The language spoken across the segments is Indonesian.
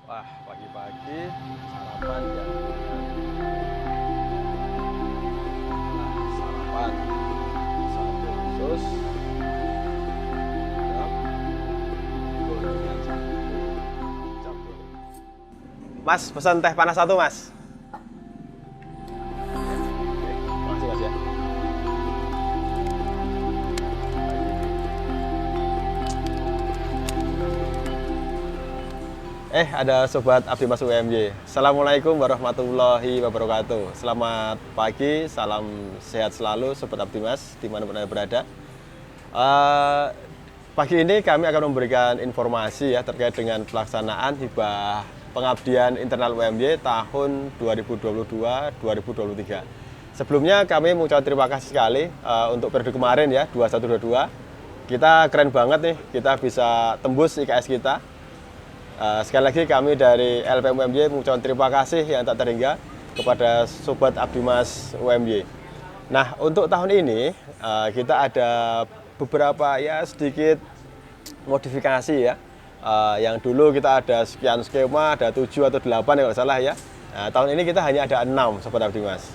Wah, pagi-pagi sarapan yang sarapan satu sus, ya, gorengan satu, campur. Mas, pesan teh panas satu, Mas. Makasih, Mas ya. Ada Sobat Abdi Mas UMY. Assalamualaikum warahmatullahi wabarakatuh. Selamat pagi, salam sehat selalu Sobat Abdi Mas, dimanapun Anda berada. Pagi ini kami akan memberikan informasi ya terkait dengan pelaksanaan hibah pengabdian internal UMY tahun 2022-2023. Sebelumnya kami mengucapkan terima kasih sekali untuk periode kemarin ya, 2122. Kita keren banget nih, kita bisa tembus IKS kita. Sekali lagi kami dari LPM UMY mengucapkan terima kasih yang tak terhingga kepada Sobat Abdi Mas UMY. Nah, untuk tahun ini kita ada beberapa ya sedikit modifikasi ya. Yang dulu kita ada sekian skema, ada 7 atau 8 ya kalau salah ya. Nah, tahun ini kita hanya ada 6 Sobat Abdi Mas.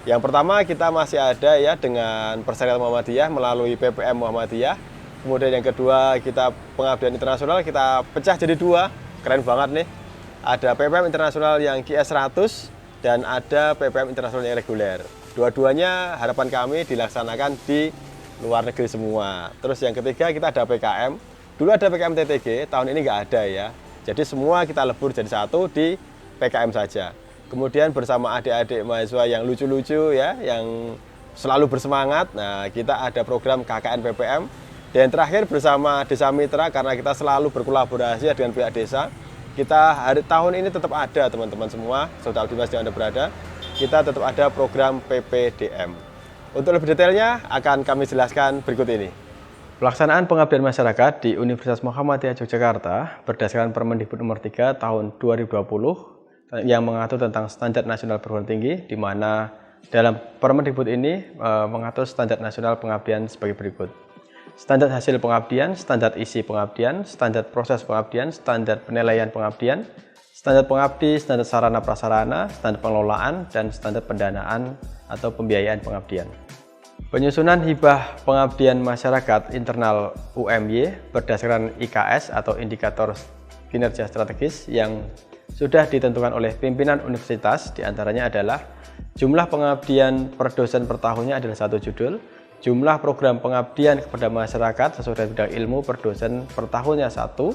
Yang pertama kita masih ada ya dengan Persyaratan Muhammadiyah melalui PPM Muhammadiyah. Kemudian yang kedua kita pengabdian internasional kita pecah jadi 2. Keren banget nih. Ada PPM internasional yang QS 100 dan ada PPM internasional yang reguler. Dua-duanya harapan kami dilaksanakan di luar negeri semua. Terus yang ketiga kita ada PKM. Dulu ada PKM TTG, tahun ini nggak ada ya. Jadi semua kita lebur jadi satu di PKM saja. Kemudian bersama adik-adik mahasiswa yang lucu-lucu ya, yang selalu bersemangat. Nah, kita ada program KKN PPM. Dan terakhir bersama Desa Mitra, karena kita selalu berkolaborasi dengan pihak desa, kita tahun ini tetap ada teman-teman semua, Sobat Abdi Mas yang Anda berada, kita tetap ada program PPDM. Untuk lebih detailnya akan kami jelaskan berikut ini. Pelaksanaan pengabdian masyarakat di Universitas Muhammadiyah Yogyakarta berdasarkan Permendikbud nomor 3 tahun 2020 yang mengatur tentang standar nasional perguruan tinggi, di mana dalam Permendikbud ini mengatur standar nasional pengabdian sebagai berikut. Standar hasil pengabdian, standar isi pengabdian, standar proses pengabdian, standar penilaian pengabdian, standar pengabdi, standar sarana prasarana, standar pengelolaan, dan standar pendanaan atau pembiayaan pengabdian. Penyusunan hibah pengabdian masyarakat internal UMY berdasarkan IKS atau indikator kinerja strategis yang sudah ditentukan oleh pimpinan universitas, diantaranya adalah jumlah pengabdian per dosen per tahunnya adalah 1 judul, jumlah program pengabdian kepada masyarakat sesuai dengan bidang ilmu per dosen per tahunnya 1,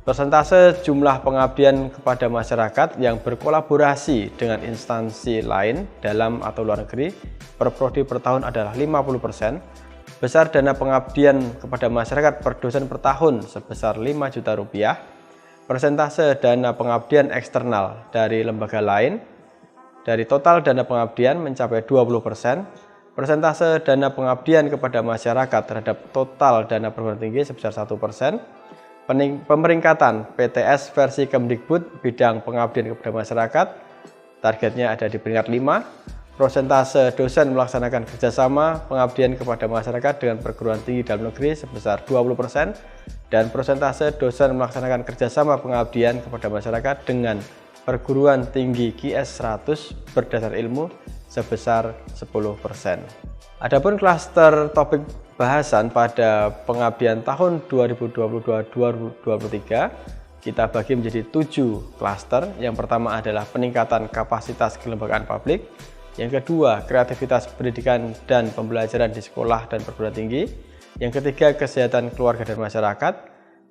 persentase jumlah pengabdian kepada masyarakat yang berkolaborasi dengan instansi lain dalam atau luar negeri per prodi per tahun adalah 50%, besar dana pengabdian kepada masyarakat per dosen per tahun sebesar 5 juta rupiah, persentase dana pengabdian eksternal dari lembaga lain dari total dana pengabdian mencapai 20%, persentase dana pengabdian kepada masyarakat terhadap total dana perguruan tinggi sebesar 1%, pemeringkatan PTS versi Kemdikbud bidang pengabdian kepada masyarakat, targetnya ada di peringkat 5, persentase dosen melaksanakan kerjasama pengabdian kepada masyarakat dengan perguruan tinggi dalam negeri sebesar 20%, dan persentase dosen melaksanakan kerjasama pengabdian kepada masyarakat dengan perguruan tinggi QS 100 berdasar ilmu sebesar 10%. Adapun klaster topik bahasan pada pengabdian tahun 2022-2023 kita bagi menjadi 7 klaster. Yang pertama adalah peningkatan kapasitas kelembagaan publik, yang kedua kreativitas pendidikan dan pembelajaran di sekolah dan perguruan tinggi, yang ketiga kesehatan keluarga dan masyarakat,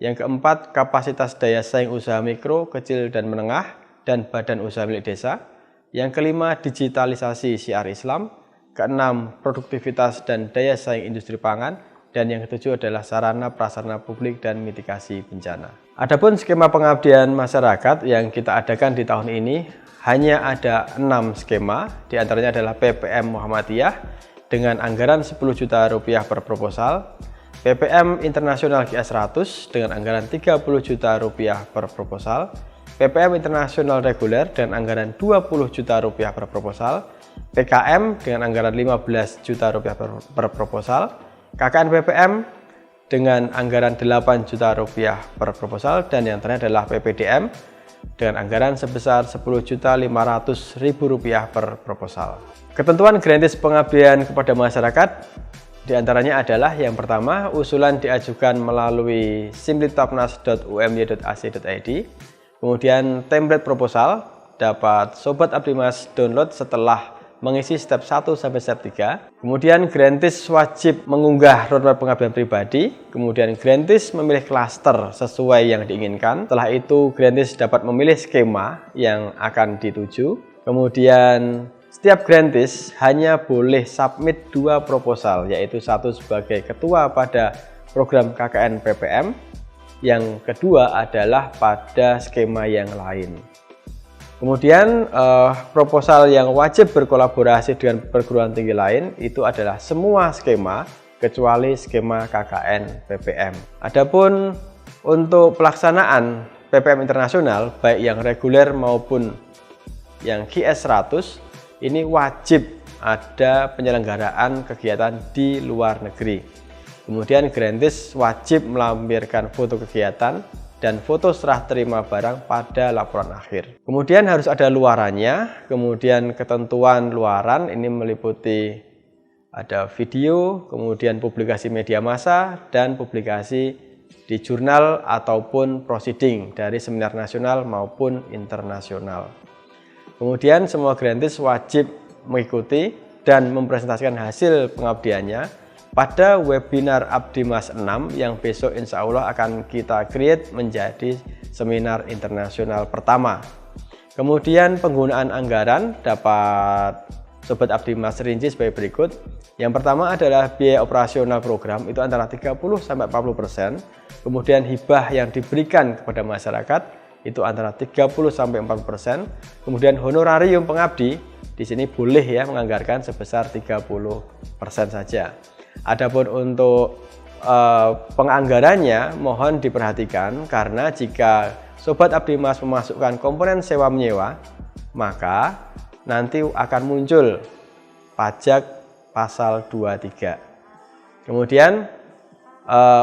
yang keempat kapasitas daya saing usaha mikro, kecil dan menengah dan badan usaha milik desa, yang kelima digitalisasi syiar Islam, keenam produktivitas dan daya saing industri pangan, dan yang ketujuh adalah sarana prasarana publik dan mitigasi bencana. Adapun skema pengabdian masyarakat yang kita adakan di tahun ini hanya ada 6 skema, diantaranya adalah PPM Muhammadiyah dengan anggaran 10 juta rupiah per proposal, PPM Internasional QS 100 dengan anggaran 30 juta rupiah per proposal, PPM Internasional Reguler dengan anggaran 20 juta rupiah per proposal, PKM dengan anggaran 15 juta rupiah per proposal, KKN PPM dengan anggaran 8 juta rupiah per proposal, dan yang terakhir adalah PPDM dengan anggaran sebesar Rp10.500.000 per proposal. Ketentuan gratis pengabdian kepada masyarakat diantaranya adalah yang pertama, usulan diajukan melalui simplitapnas.umy.ac.id. Kemudian template proposal dapat Sobat Abdimas download setelah mengisi step 1 sampai step 3. Kemudian grantis wajib mengunggah roadmap pengabdian pribadi. Kemudian grantis memilih klaster sesuai yang diinginkan. Setelah itu grantis dapat memilih skema yang akan dituju. Kemudian setiap grantis hanya boleh submit 2 proposal, yaitu satu sebagai ketua pada program KKN PPM, yang kedua adalah pada skema yang lain. Kemudian proposal yang wajib berkolaborasi dengan perguruan tinggi lain itu adalah semua skema kecuali skema KKN PPM. Adapun untuk pelaksanaan PPM internasional baik yang reguler maupun yang QS 100 ini wajib ada penyelenggaraan kegiatan di luar negeri. Kemudian grantis wajib melampirkan foto kegiatan dan foto serah terima barang pada laporan akhir. Kemudian harus ada luarannya. Kemudian ketentuan luaran ini meliputi ada video, kemudian publikasi media massa, dan publikasi di jurnal ataupun proceeding dari seminar nasional maupun internasional. Kemudian semua grantis wajib mengikuti dan mempresentasikan hasil pengabdiannya pada webinar Abdimas 6 yang besok insya Allah akan kita create menjadi seminar internasional pertama. Kemudian penggunaan anggaran dapat Sobat Abdimas rinci sebagai berikut. Yang pertama adalah biaya operasional program itu antara 30-40%. Kemudian hibah yang diberikan kepada masyarakat itu antara 30-40%. Kemudian honorarium pengabdi di sini boleh ya menganggarkan sebesar 30% saja. Adapun untuk penganggarannya mohon diperhatikan karena jika Sobat Abdimas memasukkan komponen sewa menyewa maka nanti akan muncul pajak pasal 23. Kemudian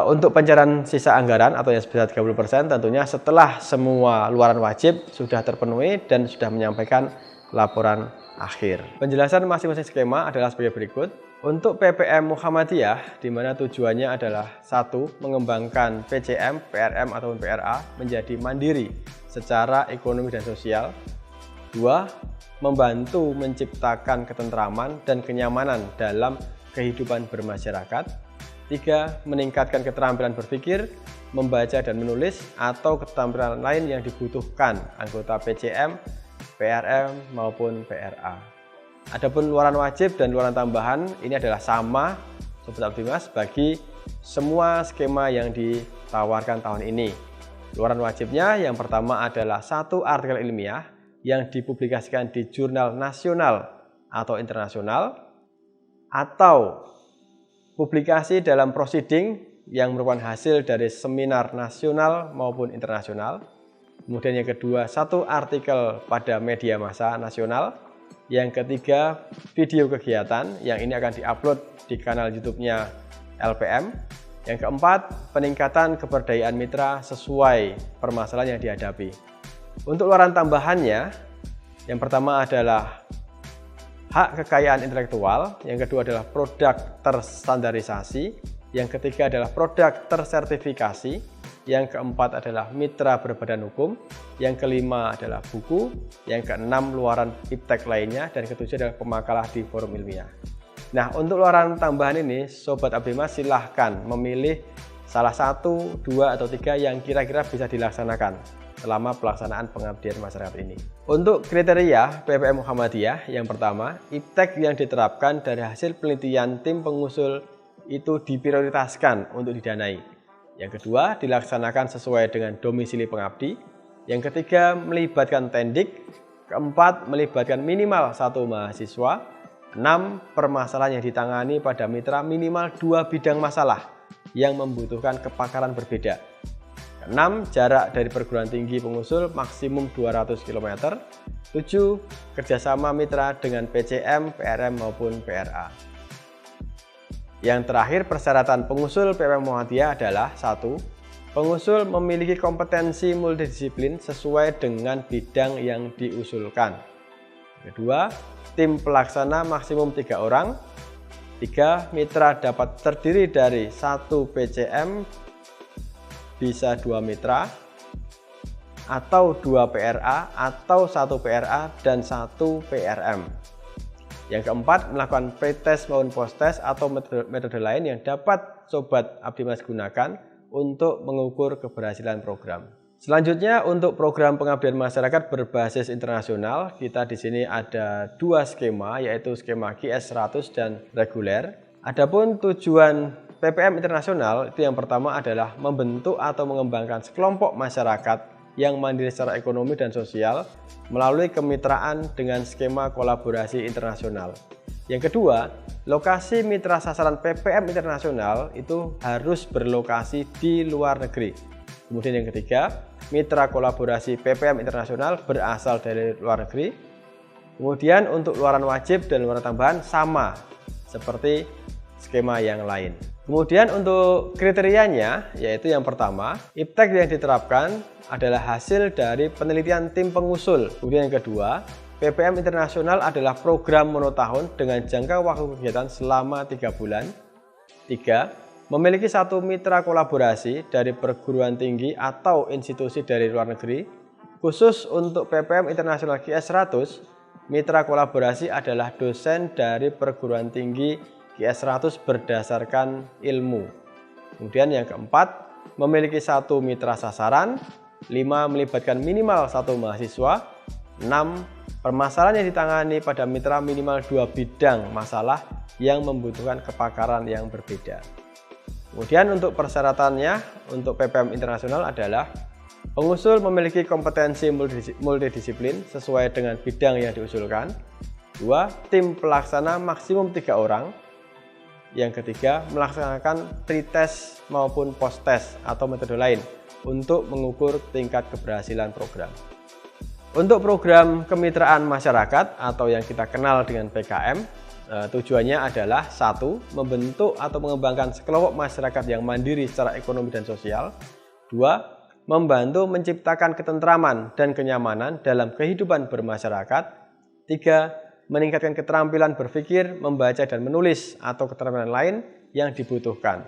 untuk pencairan sisa anggaran atau yang sebesar 30% tentunya setelah semua luaran wajib sudah terpenuhi dan sudah menyampaikan laporan akhir. Penjelasan masing-masing skema adalah sebagai berikut. Untuk PPM Muhammadiyah, di mana tujuannya adalah 1. Mengembangkan PCM, PRM ataupun PRA menjadi mandiri secara ekonomi dan sosial. 2. Membantu menciptakan ketentraman dan kenyamanan dalam kehidupan bermasyarakat. 3. Meningkatkan keterampilan berpikir, membaca dan menulis atau keterampilan lain yang dibutuhkan anggota PCM, PRM maupun PRA. Adapun luaran wajib dan luaran tambahan ini adalah sama Sobat Abdimas bagi semua skema yang ditawarkan tahun ini. Luaran wajibnya yang pertama adalah 1 artikel ilmiah yang dipublikasikan di jurnal nasional atau internasional, atau publikasi dalam proceeding yang merupakan hasil dari seminar nasional maupun internasional. Kemudian yang kedua 1 artikel pada media massa nasional. Yang ketiga, video kegiatan yang ini akan diupload di kanal YouTube-nya LPM. Yang keempat, peningkatan keberdayaan mitra sesuai permasalahan yang dihadapi. Untuk luaran tambahannya, yang pertama adalah hak kekayaan intelektual, yang kedua adalah produk terstandarisasi, yang ketiga adalah produk tersertifikasi, yang keempat adalah mitra berbadan hukum, yang kelima adalah buku, yang keenam luaran iptek lainnya, dan ketujuh adalah pemakalah di forum ilmiah. Nah, untuk luaran tambahan ini Sobat Abdimas silahkan memilih salah 1, 2, atau 3 yang kira-kira bisa dilaksanakan selama pelaksanaan pengabdian masyarakat ini. Untuk kriteria PPM Muhammadiyah, yang pertama, iptek yang diterapkan dari hasil penelitian tim pengusul itu diprioritaskan untuk didanai. Yang kedua, dilaksanakan sesuai dengan domisili pengabdi. Yang ketiga, melibatkan tendik. Keempat, melibatkan minimal 1 mahasiswa. 6, permasalahan yang ditangani pada mitra minimal 2 bidang masalah yang membutuhkan kepakaran berbeda. 6, jarak dari perguruan tinggi pengusul maksimum 200 km. 7, kerjasama mitra dengan PCM, PRM maupun PRA. Yang terakhir, persyaratan pengusul PPM Muhammadiyah adalah 1. pengusul memiliki kompetensi multidisiplin sesuai dengan bidang yang diusulkan. Kedua, tim pelaksana maksimum 3 orang. 3, mitra dapat terdiri dari 1 PCM, bisa 2 mitra, atau 2 PRA, atau 1 PRA dan 1 PRM. Yang keempat, melakukan pretest maupun post-test atau metode lain yang dapat Sobat Abdi Mas gunakan untuk mengukur keberhasilan program. Selanjutnya, untuk program pengabdian masyarakat berbasis internasional, kita di sini ada 2 skema, yaitu skema QS 100 dan reguler. Adapun tujuan PPM internasional itu yang pertama adalah membentuk atau mengembangkan sekelompok masyarakat yang mandiri secara ekonomi dan sosial melalui kemitraan dengan skema kolaborasi internasional. Yang kedua, lokasi mitra sasaran PPM internasional itu harus berlokasi di luar negeri. Kemudian yang ketiga, mitra kolaborasi PPM internasional berasal dari luar negeri. Kemudian untuk luaran wajib dan luaran tambahan sama seperti skema yang lain. Kemudian untuk kriterianya, yaitu yang pertama, IPTEK yang diterapkan adalah hasil dari penelitian tim pengusul. Kemudian yang kedua, PPM internasional adalah program monotahun dengan jangka waktu kegiatan selama 3 bulan. 3, memiliki 1 mitra kolaborasi dari perguruan tinggi atau institusi dari luar negeri. Khusus untuk PPM internasional QS 100, mitra kolaborasi adalah dosen dari perguruan tinggi QS 100 berdasarkan ilmu. Kemudian yang keempat, memiliki 1 mitra sasaran. 5, melibatkan minimal 1 mahasiswa. 6, permasalahan yang ditangani pada mitra minimal 2 bidang masalah yang membutuhkan kepakaran yang berbeda. Kemudian untuk persyaratannya untuk PPM internasional adalah pengusul memiliki kompetensi multidisiplin sesuai dengan bidang yang diusulkan. 2, tim pelaksana maksimum 3 orang. Yang ketiga, melaksanakan pretest maupun post-test atau metode lain untuk mengukur tingkat keberhasilan program. Untuk program kemitraan masyarakat atau yang kita kenal dengan PKM, tujuannya adalah 1, membentuk atau mengembangkan sekelompok masyarakat yang mandiri secara ekonomi dan sosial. 2, membantu menciptakan ketentraman dan kenyamanan dalam kehidupan bermasyarakat. 3, meningkatkan keterampilan berpikir, membaca dan menulis atau keterampilan lain yang dibutuhkan.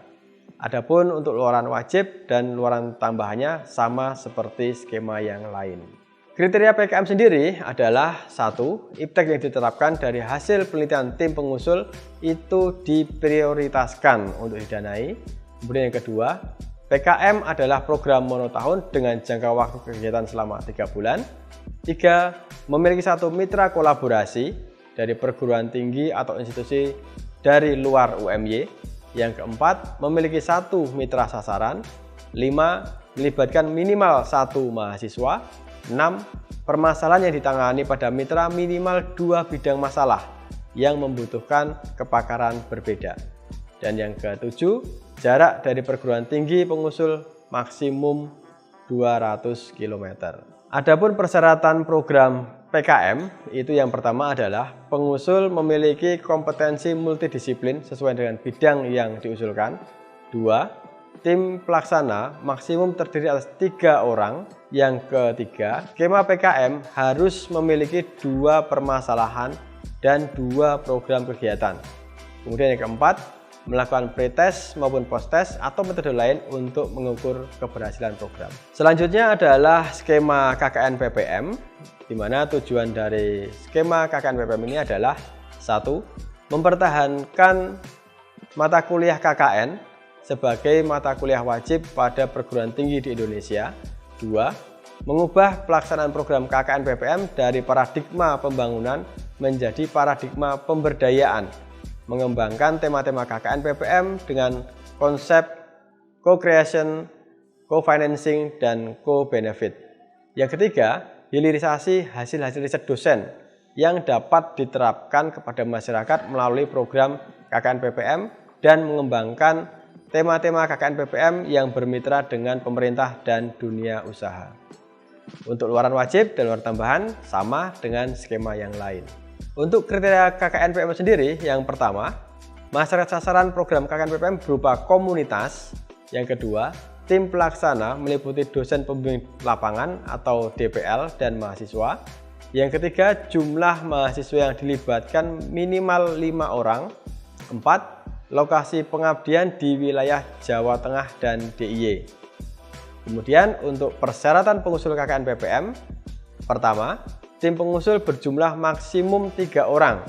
Adapun untuk luaran wajib dan luaran tambahannya sama seperti skema yang lain. Kriteria PKM sendiri adalah 1, IPTEK yang diterapkan dari hasil penelitian tim pengusul itu diprioritaskan untuk didanai. Kemudian yang kedua, PKM adalah program monotahun dengan jangka waktu kegiatan selama 3 bulan. 3, memiliki 1 mitra kolaborasi dari perguruan tinggi atau institusi dari luar UMY. Yang keempat, memiliki 1 mitra sasaran. 5, melibatkan minimal 1 mahasiswa. 6, permasalahan yang ditangani pada mitra minimal 2 bidang masalah yang membutuhkan kepakaran berbeda. Dan yang ke-7, jarak dari perguruan tinggi pengusul maksimum 200 km. Adapun persyaratan program PKM itu yang pertama adalah pengusul memiliki kompetensi multidisiplin sesuai dengan bidang yang diusulkan. 2, tim pelaksana maksimum terdiri atas 3 orang. Yang ketiga, skema PKM harus memiliki 2 permasalahan dan 2 program kegiatan. Kemudian yang keempat, melakukan pretest maupun post-test atau metode lain untuk mengukur keberhasilan program. Selanjutnya adalah skema KKN PPM, di mana tujuan dari skema KKN PPM ini adalah 1, mempertahankan mata kuliah KKN sebagai mata kuliah wajib pada perguruan tinggi di Indonesia. 2, mengubah pelaksanaan program KKN PPM dari paradigma pembangunan menjadi paradigma pemberdayaan, mengembangkan tema-tema KKN PPM dengan konsep co-creation, co-financing, dan co-benefit. Yang ketiga, hilirisasi hasil-hasil riset dosen yang dapat diterapkan kepada masyarakat melalui program KKN PPM dan mengembangkan tema-tema KKN PPM yang bermitra dengan pemerintah dan dunia usaha. Untuk luaran wajib dan luaran tambahan sama dengan skema yang lain. Untuk kriteria KKN PPM sendiri, yang pertama, masyarakat sasaran program KKN PPM berupa komunitas. Yang kedua, tim pelaksana meliputi dosen pembimbing lapangan atau DPL dan mahasiswa. Yang ketiga, jumlah mahasiswa yang dilibatkan minimal 5 orang. 4. Lokasi pengabdian di wilayah Jawa Tengah dan DIY. Kemudian untuk persyaratan pengusul KKN PPM, pertama, tim pengusul berjumlah maksimum 3 orang.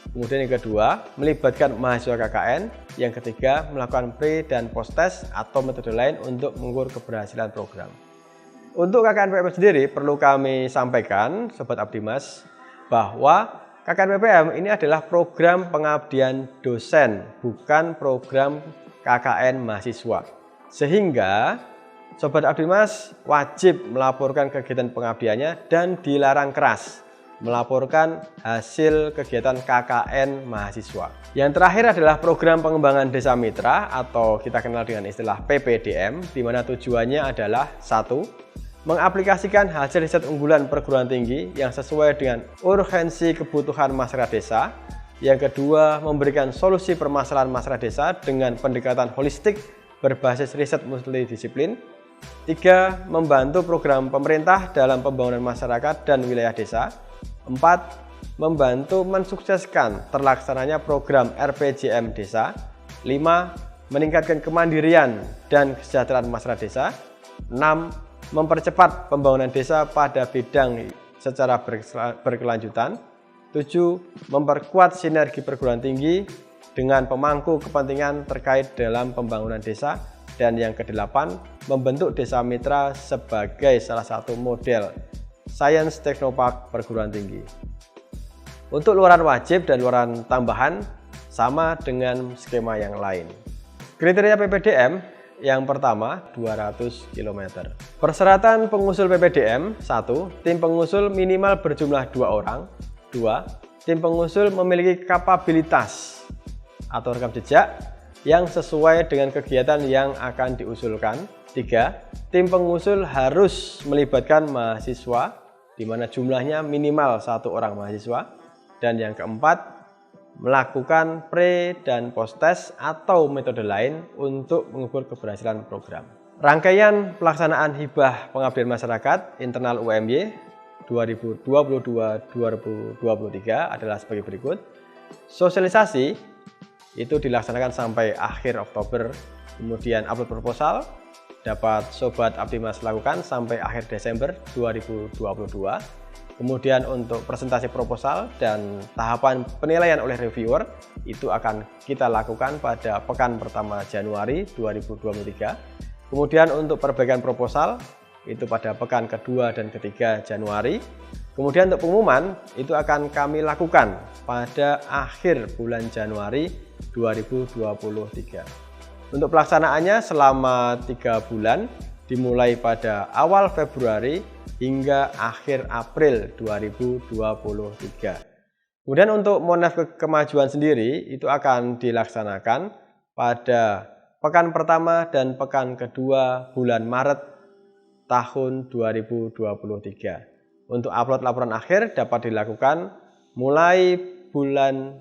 Kemudian yang kedua, melibatkan mahasiswa KKN. Yang ketiga, melakukan pre dan post test atau metode lain untuk mengukur keberhasilan program. Untuk KKN PPM sendiri perlu kami sampaikan, Sobat Abdimas, bahwa KKN PPM ini adalah program pengabdian dosen, bukan program KKN mahasiswa. Sehingga Sobat Abdimas wajib melaporkan kegiatan pengabdiannya dan dilarang keras melaporkan hasil kegiatan KKN mahasiswa. Yang terakhir adalah program pengembangan desa mitra atau kita kenal dengan istilah PPDM, di mana tujuannya adalah 1. Mengaplikasikan hasil riset unggulan perguruan tinggi yang sesuai dengan urgensi kebutuhan masyarakat desa. Yang kedua, memberikan solusi permasalahan masyarakat desa dengan pendekatan holistik berbasis riset multidisiplin. 3. Membantu program pemerintah dalam pembangunan masyarakat dan wilayah desa. 4. Membantu mensukseskan terlaksananya program RPJM desa. 5. Meningkatkan kemandirian dan kesejahteraan masyarakat desa. 6. Mempercepat pembangunan desa pada bidang secara berkelanjutan. 7. Memperkuat sinergi perguruan tinggi dengan pemangku kepentingan terkait dalam pembangunan desa. Dan yang ke-8, membentuk desa mitra sebagai salah satu model Science Technopark perguruan tinggi. Untuk luaran wajib dan luaran tambahan sama dengan skema yang lain. Kriteria PPDM yang pertama 200 km. Persyaratan pengusul PPDM: 1. Tim pengusul minimal berjumlah 2 orang. 2. Tim pengusul memiliki kapabilitas atau rekam jejak yang sesuai dengan kegiatan yang akan diusulkan. 3. Tim pengusul harus melibatkan mahasiswa, di mana jumlahnya minimal 1 orang mahasiswa. Dan yang keempat, melakukan pre dan post test atau metode lain untuk mengukur keberhasilan program. Rangkaian pelaksanaan hibah pengabdian masyarakat internal UMY 2022-2023 adalah sebagai berikut. Sosialisasi itu dilaksanakan sampai akhir Oktober, kemudian upload proposal dapat Sobat Abdimas lakukan sampai akhir Desember 2022. Kemudian untuk presentasi proposal dan tahapan penilaian oleh reviewer itu akan kita lakukan pada pekan pertama Januari 2023. Kemudian untuk perbaikan proposal itu pada pekan kedua dan ketiga Januari. Kemudian untuk pengumuman itu akan kami lakukan pada akhir bulan Januari 2023. Untuk pelaksanaannya selama 3 bulan dimulai pada awal Februari hingga akhir April 2023. Kemudian untuk Monef Kemajuan sendiri itu akan dilaksanakan pada pekan pertama dan pekan kedua bulan Maret tahun 2023. Untuk upload laporan akhir dapat dilakukan mulai bulan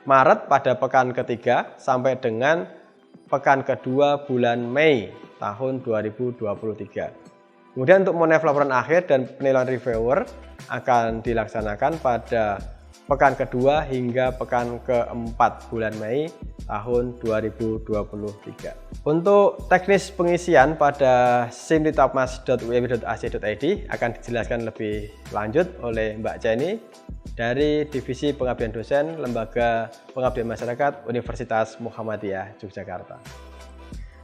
Maret pada pekan ketiga sampai dengan pekan kedua bulan Mei tahun 2023. Kemudian untuk Monef laporan akhir dan penilaian reviewer akan dilaksanakan pada pekan kedua hingga pekan keempat bulan Mei tahun 2023. Untuk teknis pengisian pada simlitapmas.umy.ac.id akan dijelaskan lebih lanjut oleh Mbak Jenny dari Divisi Pengabdian Dosen Lembaga Pengabdian Masyarakat Universitas Muhammadiyah Yogyakarta.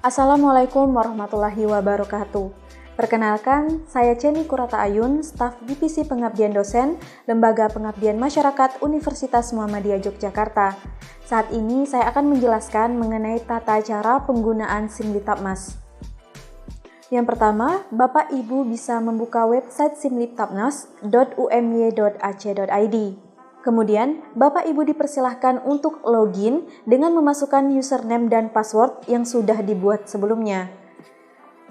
Assalamualaikum warahmatullahi wabarakatuh. Perkenalkan, saya Jenny Kurata Ayun, staf Divisi Pengabdian Dosen Lembaga Pengabdian Masyarakat Universitas Muhammadiyah Yogyakarta. Saat ini saya akan menjelaskan mengenai tata cara penggunaan Simlitapmas. Yang pertama, Bapak Ibu bisa membuka website simlitapmas.umy.ac.id. Kemudian, Bapak Ibu dipersilahkan untuk login dengan memasukkan username dan password yang sudah dibuat sebelumnya.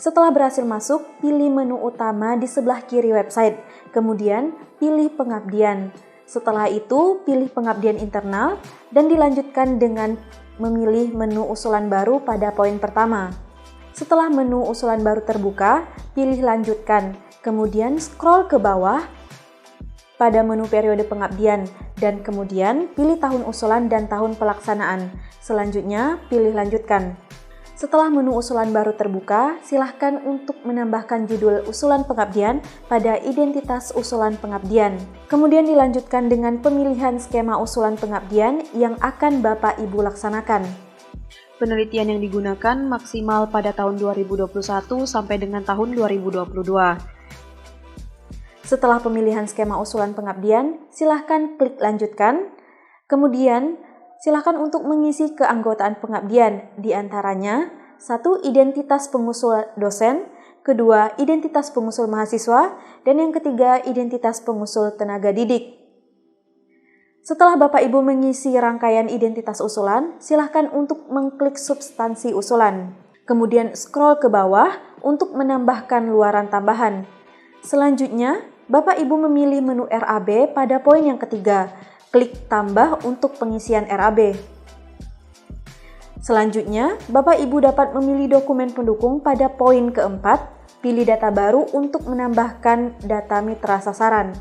Setelah berhasil masuk, pilih menu utama di sebelah kiri website, kemudian pilih pengabdian. Setelah itu, pilih pengabdian internal dan dilanjutkan dengan memilih menu usulan baru pada poin pertama. Setelah menu usulan baru terbuka, pilih lanjutkan, kemudian scroll ke bawah pada menu periode pengabdian, dan kemudian pilih tahun usulan dan tahun pelaksanaan. Selanjutnya, pilih lanjutkan. Setelah menu usulan baru terbuka, silahkan untuk menambahkan judul usulan pengabdian pada identitas usulan pengabdian. Kemudian dilanjutkan dengan pemilihan skema usulan pengabdian yang akan Bapak Ibu laksanakan. Penelitian yang digunakan maksimal pada tahun 2021 sampai dengan tahun 2022. Setelah pemilihan skema usulan pengabdian, silahkan klik lanjutkan. Kemudian, silahkan untuk mengisi keanggotaan pengabdian, di antaranya 1. Identitas pengusul dosen, 2. Identitas pengusul mahasiswa, dan yang ketiga, identitas pengusul tenaga didik. Setelah Bapak Ibu mengisi rangkaian identitas usulan, silahkan untuk mengklik substansi usulan. Kemudian scroll ke bawah untuk menambahkan luaran tambahan. Selanjutnya, Bapak Ibu memilih menu RAB pada poin yang ketiga. Klik tambah untuk pengisian RAB. Selanjutnya, Bapak Ibu dapat memilih dokumen pendukung pada poin keempat. Pilih data baru untuk menambahkan data mitra sasaran.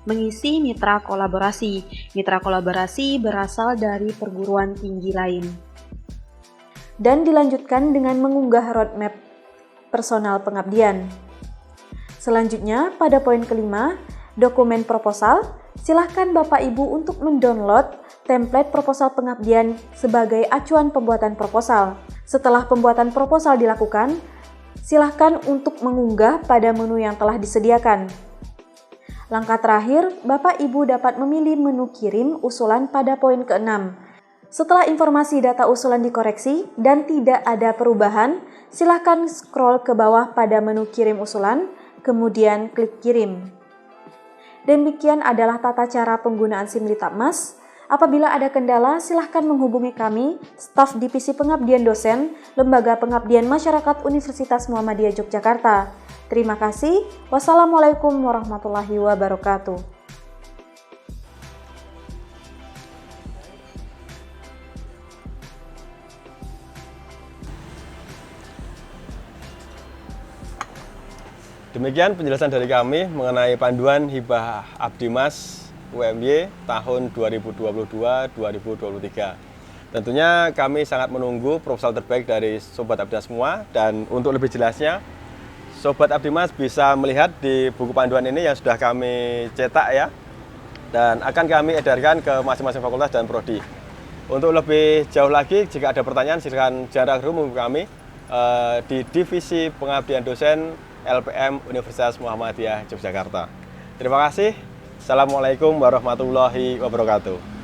Mengisi mitra kolaborasi. Mitra kolaborasi berasal dari perguruan tinggi lain. Dan dilanjutkan dengan mengunggah roadmap personal pengabdian. Selanjutnya, pada poin kelima, dokumen proposal, silahkan Bapak Ibu untuk mendownload template proposal pengabdian sebagai acuan pembuatan proposal. Setelah pembuatan proposal dilakukan, silahkan untuk mengunggah pada menu yang telah disediakan. Langkah terakhir, Bapak Ibu dapat memilih menu kirim usulan pada poin ke-6. Setelah informasi data usulan dikoreksi dan tidak ada perubahan, silahkan scroll ke bawah pada menu kirim usulan, kemudian klik kirim. Demikian adalah tata cara penggunaan SIM Litapmas. Apabila ada kendala, silahkan menghubungi kami, staf Divisi Pengabdian Dosen, Lembaga Pengabdian Masyarakat Universitas Muhammadiyah Yogyakarta. Terima kasih. Wassalamualaikum warahmatullahi wabarakatuh. Demikian penjelasan dari kami mengenai panduan hibah Abdimas UMY tahun 2022-2023. Tentunya kami sangat menunggu proposal terbaik dari Sobat Abdimas semua, dan untuk lebih jelasnya Sobat Abdimas bisa melihat di buku panduan ini yang sudah kami cetak ya, dan akan kami edarkan ke masing-masing fakultas dan prodi. Untuk lebih jauh lagi, jika ada pertanyaan silakan jangan ragu menghubungi kami di Divisi Pengabdian Dosen LPM Universitas Muhammadiyah Yogyakarta. Terima kasih. Assalamualaikum warahmatullahi wabarakatuh.